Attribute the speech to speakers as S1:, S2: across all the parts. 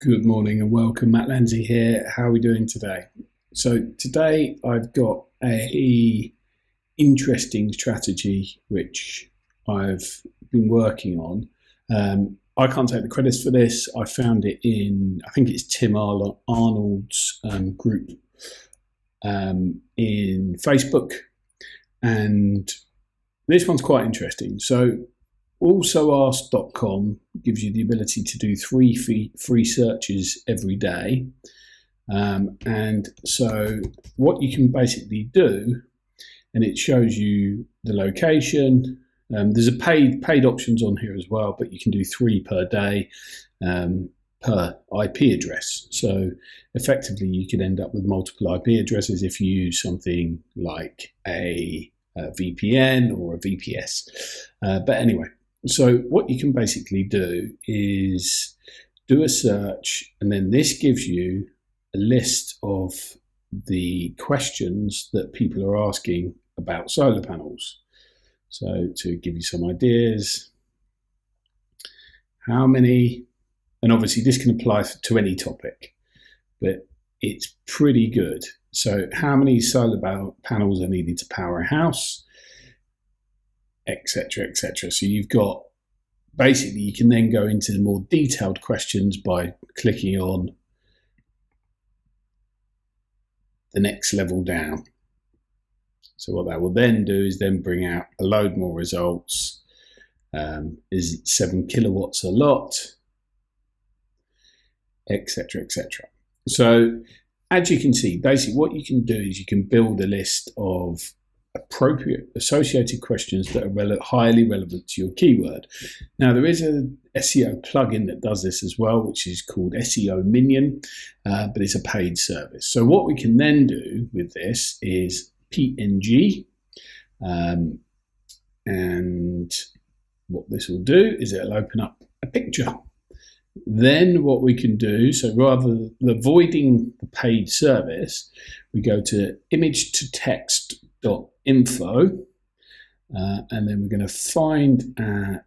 S1: Good morning and welcome. Matt Lindsay here. How are we doing today? So today I've got a interesting strategy which I've been working on. I can't take the credits for this. I found it in, I think it's Tim Arnold's group in Facebook, and this one's quite interesting. So alsoask.com gives you the ability to do free searches every day. And so what you can basically do, and it shows you the location. There's a paid options on here as well, but you can do 3 per day per IP address. So effectively you could end up with multiple IP addresses if you use something like a VPN or a VPS. But anyway, so what you can basically do is do a search, and then this gives you a list of the questions that people are asking about solar panels. So to give you some ideas, how many, and obviously this can apply to any topic, but it's pretty good. So how many solar panels are needed to power a house, etc., etc. So you've got, basically you can then go into the more detailed questions by clicking on the next level down. So what that will then do is then bring out a load more results. Is 7 kilowatts a lot, etc., etc. So as you can see, basically what you can do is you can build a list of appropriate associated questions that are highly relevant to your keyword. Now there is a SEO plugin that does this as well, which is called SEO Minion, but it's a paid service. So what we can then do with this is PNG, and what this will do is it'll open up a picture. Then what we can do, so rather than avoiding the paid service, we go to image-to-text.info, and then we're going to find our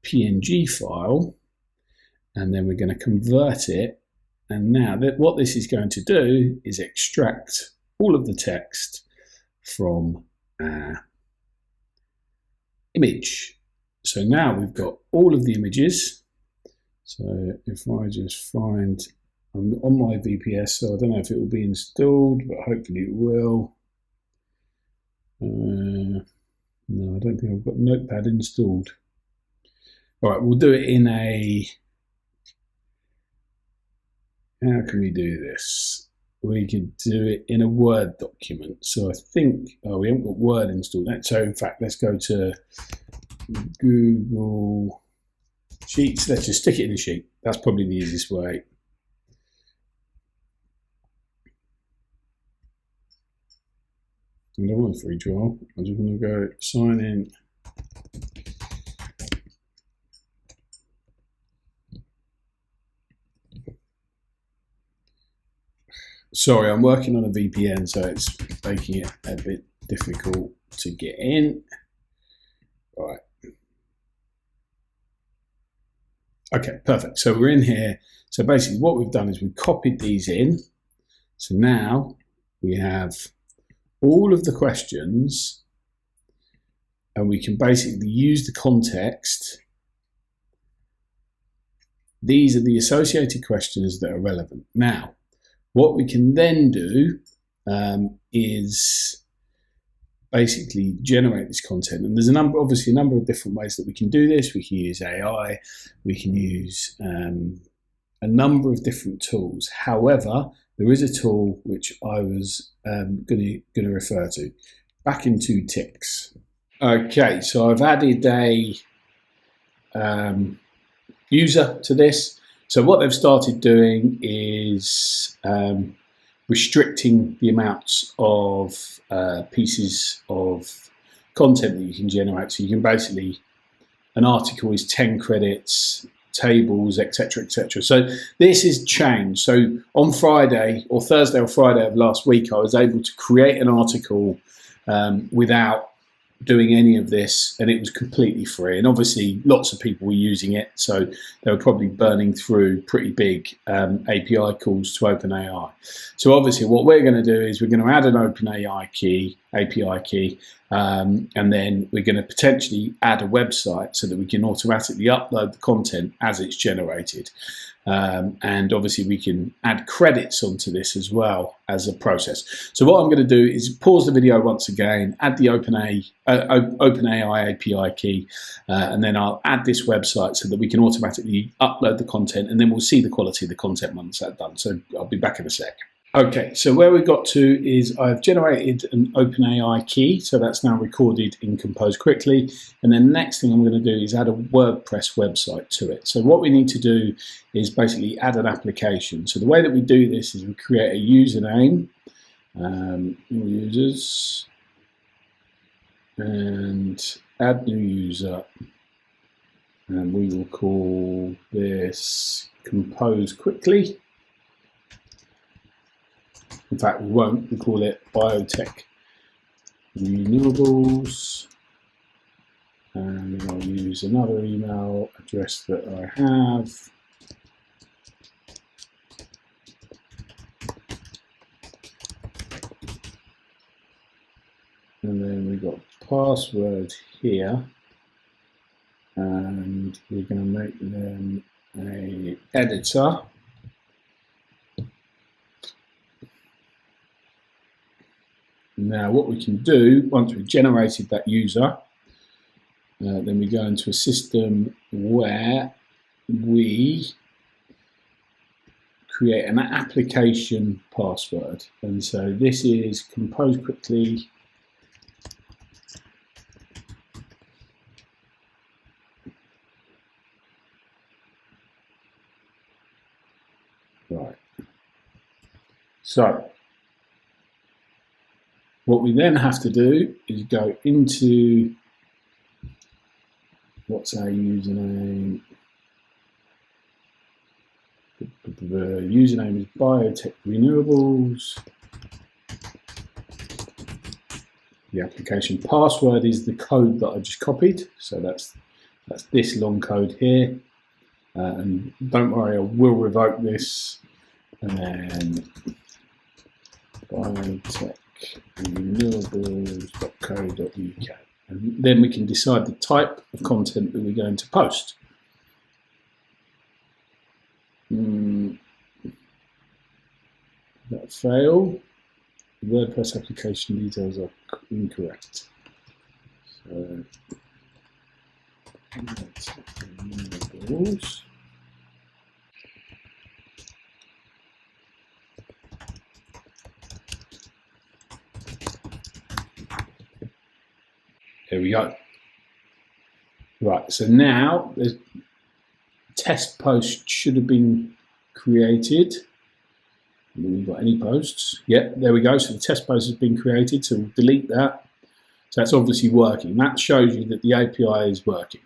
S1: PNG file, and then we're going to convert it. And now what this is going to do is extract all of the text from our image. So now we've got all of the images. So if I just find, I'm on my VPS, so I don't know if it will be installed, but hopefully it will. No, I don't think I've got Notepad installed. All right, we'll do it in a, how can we do this? We could do it in a Word document. So I think, oh, we haven't got Word installed. So in fact, let's go to Google Sheets. Let's just stick it in a sheet. That's probably the easiest way. I don't want a free trial. I'm just going to go sign in. Sorry, I'm working on a VPN, so it's making it a bit difficult to get in. All right. Okay, perfect. So we're in here. So basically what we've done is we've copied these in. So now we have all of the questions, and we can basically use the context. These are the associated questions that are relevant. Now, what we can then do is basically generate this content. And there's obviously a number of different ways that we can do this. We can use AI, we can use a number of different tools. However, there is a tool which I was going to refer to, back into ticks. Okay, so I've added a user to this. So what they've started doing is restricting the amounts of pieces of content that you can generate. So you can basically, an article is 10 credits, tables, etc., etc. So this is changed. So on Friday or Thursday or Friday of last week, I was able to create an article without doing any of this, and it was completely free. And obviously, lots of people were using it, so they were probably burning through pretty big API calls to OpenAI. So obviously, what we're going to do is we're going to add an OpenAI key, API key, and then we're going to potentially add a website so that we can automatically upload the content as it's generated. And obviously we can add credits onto this as well as a process. So what I'm going to do is pause the video once again, add the OpenAI API key, and then I'll add this website so that we can automatically upload the content, and then we'll see the quality of the content once that's done. So I'll be back in a sec. Okay, so where we got to is I've generated an OpenAI key, so that's now recorded in Compose Quickly, and then the next thing I'm going to do is add a WordPress website to it. So what we need to do is basically add an application. So the way that we do this is we create a username, users, and add new user, and we will call this Compose Quickly. In fact, we won't. We call it Biotech Renewables. And I'll use another email address that I have. And then we've got password here. And we're going to make them an editor. Now what we can do, once we've generated that user, then we go into a system where we create an application password. And so this is Compose Quickly right. So what we then have to do is go into, what's our username? The username is Biotech Renewables. The application password is the code that I just copied. So that's this long code here. And don't worry, I will revoke this. And then Biotech renewables.co.uk, and then we can decide the type of content that we're going to post. That failed. The WordPress application details are incorrect. So renewables. There we go. Right, so now the test post should have been created. And then we've got any posts. Yeah, there we go. So the test post has been created, so we'll delete that. So that's obviously working. That shows you that the API is working.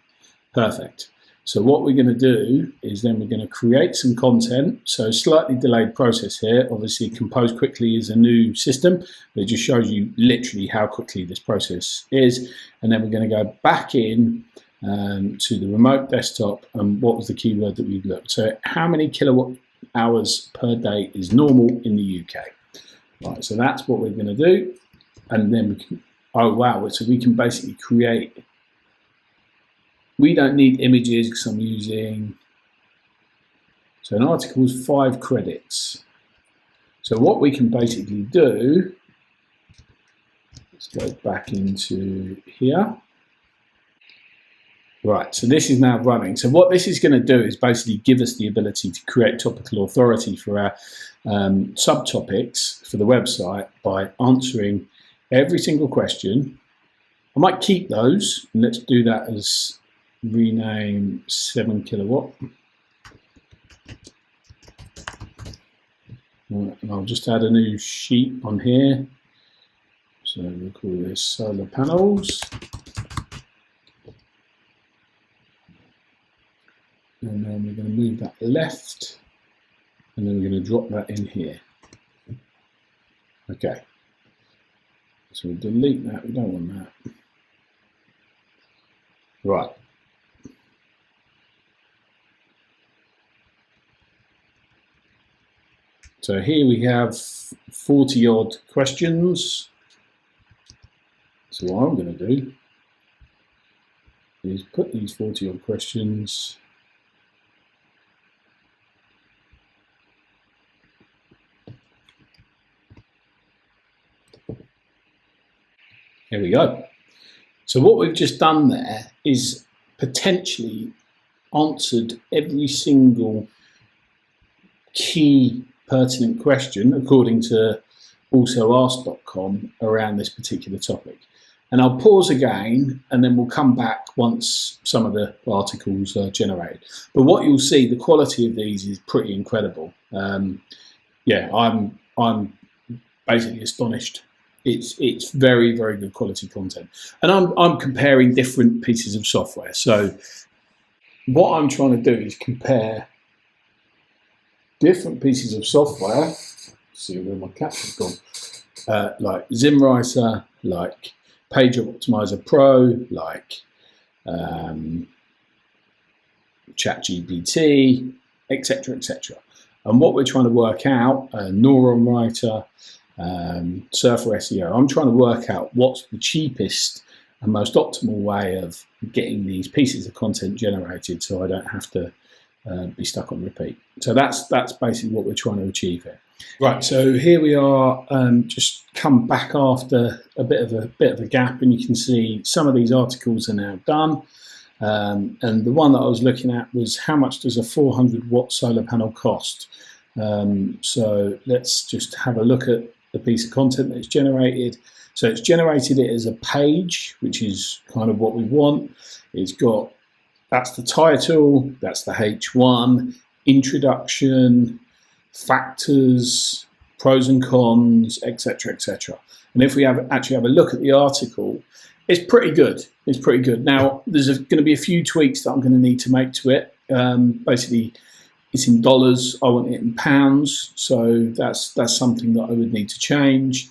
S1: Perfect. So what we're going to do is then we're going to create some content. So slightly delayed process here. Obviously, Compose Quickly is a new system. It just shows you literally how quickly this process is. And then we're going to go back in to the remote desktop. And what was the keyword that we've looked? So how many kilowatt hours per day is normal in the UK? Right, so that's what we're going to do. And then we can, oh wow, so we can basically create. We don't need images because I'm using, so an article is 5 credits. So what we can basically do, let's go back into here. Right, so this is now running. So what this is going to do is basically give us the ability to create topical authority for our subtopics for the website by answering every single question. I might keep those, and let's do that as rename 7 kilowatt. And I'll just add a new sheet on here. So we'll call this solar panels. And then we're going to move that left, and then we're going to drop that in here. Okay. So we'll delete that, we don't want that. Right. So here we have 40 odd questions. So what I'm going to do is put these 40 odd questions here we go. So what we've just done there is potentially answered every single key pertinent question according to alsoasked.com around this particular topic. And I'll pause again and then we'll come back once some of the articles are generated. But what you'll see, the quality of these is pretty incredible. Yeah, I'm basically astonished. It's very, very good quality content. And I'm comparing different pieces of software. So what I'm trying to do is compare different pieces of software. Let's see where my caption's gone. Like ZimWriter, like Page Optimizer Pro, like ChatGPT, etc., etc. And what we're trying to work out, Neuron Writer, Surfer SEO, I'm trying to work out what's the cheapest and most optimal way of getting these pieces of content generated so I don't have to be stuck on repeat. So that's basically what we're trying to achieve here. Right, so here we are, just come back after a bit of a gap, and you can see some of these articles are now done. And the one that I was looking at was how much does a 400 watt solar panel cost? So let's just have a look at the piece of content that's generated. So it's generated it as a page, which is kind of what we want. It's got, that's the title, that's the H1, introduction, factors, pros and cons, etc., etc. And if we actually have a look at the article, it's pretty good. It's pretty good. Now, there's going to be a few tweaks that I'm going to need to make to it. Basically, it's in dollars. I want it in pounds, so that's something that I would need to change.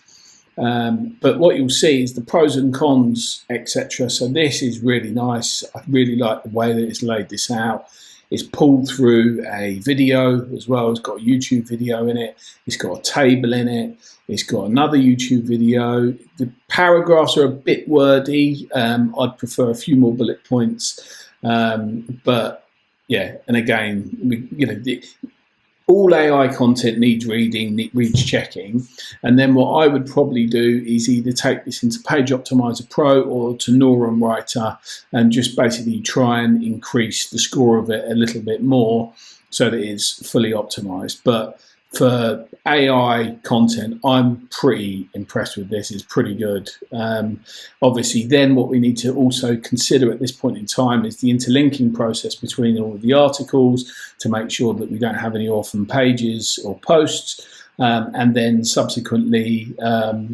S1: But what you'll see is the pros and cons, etc. So this is really nice. I really like the way that it's laid this out. It's pulled through a video as well. It's got a YouTube video in it. It's got a table in it. It's got another YouTube video. The paragraphs are a bit wordy. I'd prefer a few more bullet points. But yeah, and again, all AI content needs reading, needs checking. And then what I would probably do is either take this into Page Optimizer Pro or to Neuron Writer and just basically try and increase the score of it a little bit more so that it's fully optimized. But for AI content, I'm pretty impressed with this. It's pretty good. Obviously, then what we need to also consider at this point in time is the interlinking process between all of the articles to make sure that we don't have any orphan pages or posts, and then subsequently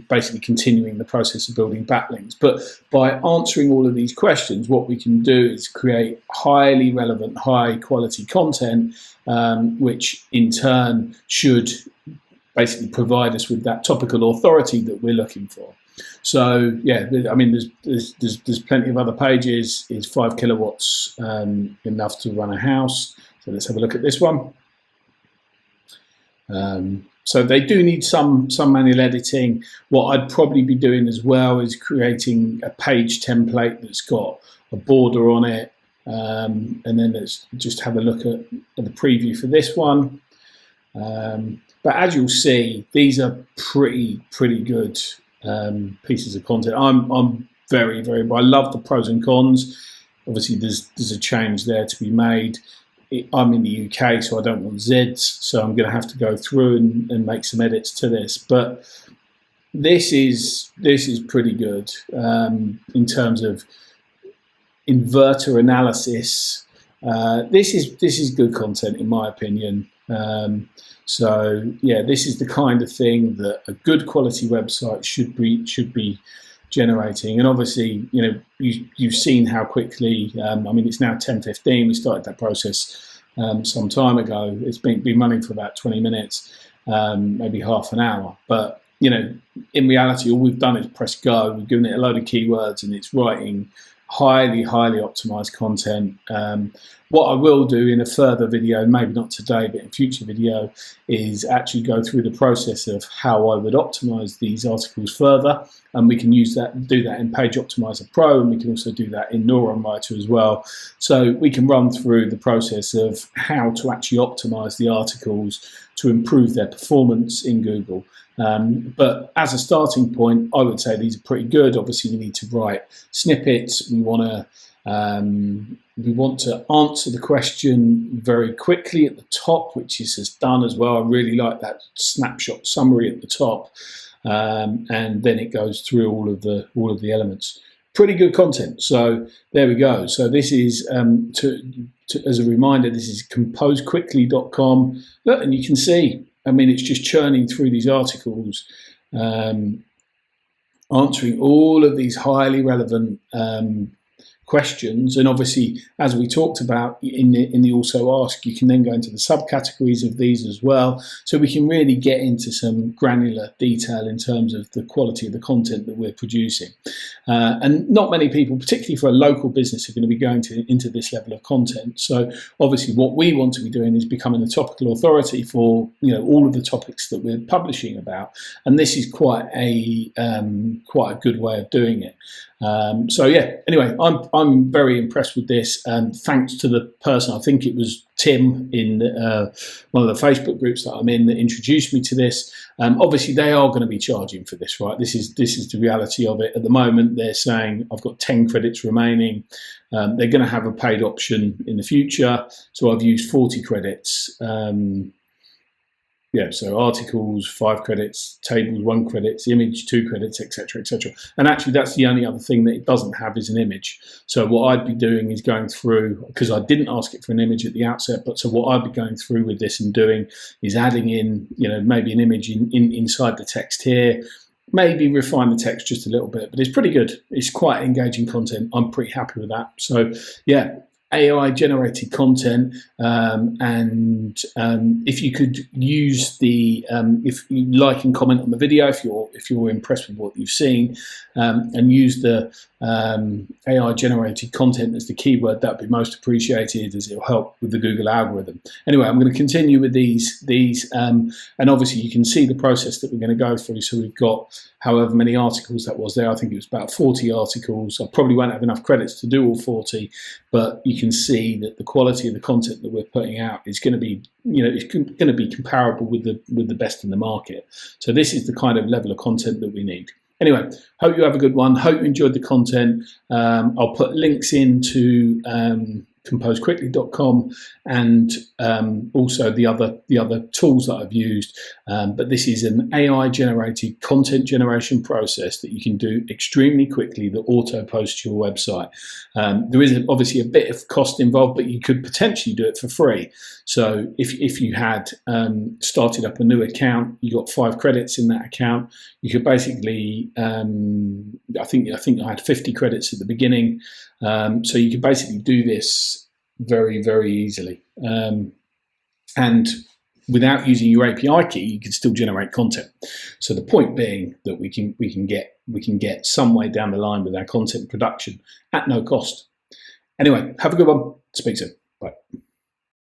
S1: basically continuing the process of building backlinks. But by answering all of these questions, what we can do is create highly relevant, high quality content, which in turn should basically provide us with that topical authority that we're looking for. So yeah, I mean, there's plenty of other pages. Is 5 kilowatts enough to run a house? So let's have a look at this one. So they do need some manual editing. What I'd probably be doing as well is creating a page template that's got a border on it. And then let's just have a look at the preview for this one. But as you'll see, these are pretty good pieces of content. I'm very, I love the pros and cons. Obviously, there's a change there to be made. I'm in the UK, so I don't want Zs, so I'm going to have to go through and make some edits to this. But this is pretty good in terms of inverter analysis. This is good content in my opinion. So yeah, this is the kind of thing that a good quality website should be generating. And obviously, you've seen how quickly. I mean, it's now 10:15. We started that process some time ago. It's been running for about 20 minutes, maybe half an hour. But in reality, all we've done is press go. We've given it a load of keywords, and it's writing highly optimized content. What I will do in a further video, maybe not today, but in future video, is actually go through the process of how I would optimize these articles further. And we can do that in Page Optimizer Pro, and we can also do that in Neuron Writer as well. So we can run through the process of how to actually optimize the articles to improve their performance in Google. But as a starting point, I would say these are pretty good. Obviously, we need to write snippets. We want to answer the question very quickly at the top, which is done as well. I really like that snapshot summary at the top, and then it goes through all of the elements. Pretty good content. So there we go. So this is as a reminder, this is composequickly.com. Look, and you can see, I mean, it's just churning through these articles, answering all of these highly relevant questions. And obviously, as we talked about in the also ask, you can then go into the subcategories of these as well. So we can really get into some granular detail in terms of the quality of the content that we're producing. And not many people, particularly for a local business, are going to be going into this level of content. So obviously what we want to be doing is becoming the topical authority for all of the topics that we're publishing about. And this is quite a good way of doing it. So yeah, anyway, I'm very impressed with this, and thanks to the person, I think it was Tim in one of the Facebook groups that I'm in, that introduced me to this. Obviously, they are going to be charging for this, right? This is the reality of it. At the moment, they're saying I've got 10 credits remaining. They're going to have a paid option in the future, so I've used 40 credits. Yeah, so articles 5 credits, tables 1 credit, image 2 credits, etc., etc. And actually, that's the only other thing that it doesn't have is an image. So what I'd be doing is going through, because I didn't ask it for an image at the outset, but so what I'd be going through with this and doing is adding in, maybe an image inside the text here, maybe refine the text just a little bit, but it's pretty good. It's quite engaging content. I'm pretty happy with that. So yeah. AI generated content, and if you could use the if you like and comment on the video if you're impressed with what you've seen, and use the AI generated content as the keyword, that'd be most appreciated, as it'll help with the Google algorithm. Anyway, I'm going to continue with these and obviously you can see the process that we're going to go through. So we've got however many articles that was there. I think it was about 40 articles. I probably won't have enough credits to do all 40, but you can see that the quality of the content that we're putting out is going to be, it's going to be comparable with the best in the market. So this is the kind of level of content that we need. Anyway, hope you have a good one. Hope you enjoyed the content. I'll put links into composequickly.com and also the other tools that I've used. But this is an AI generated content generation process that you can do extremely quickly that auto posts to your website. There is obviously a bit of cost involved, but you could potentially do it for free. So if you had started up a new account, you got 5 credits in that account, you could basically I think I had 50 credits at the beginning. So you could basically do this very, very easily. And without using your API key, you can still generate content. So the point being that we can get some way down the line with our content production at no cost. Anyway, have a good one. Speak soon. Bye.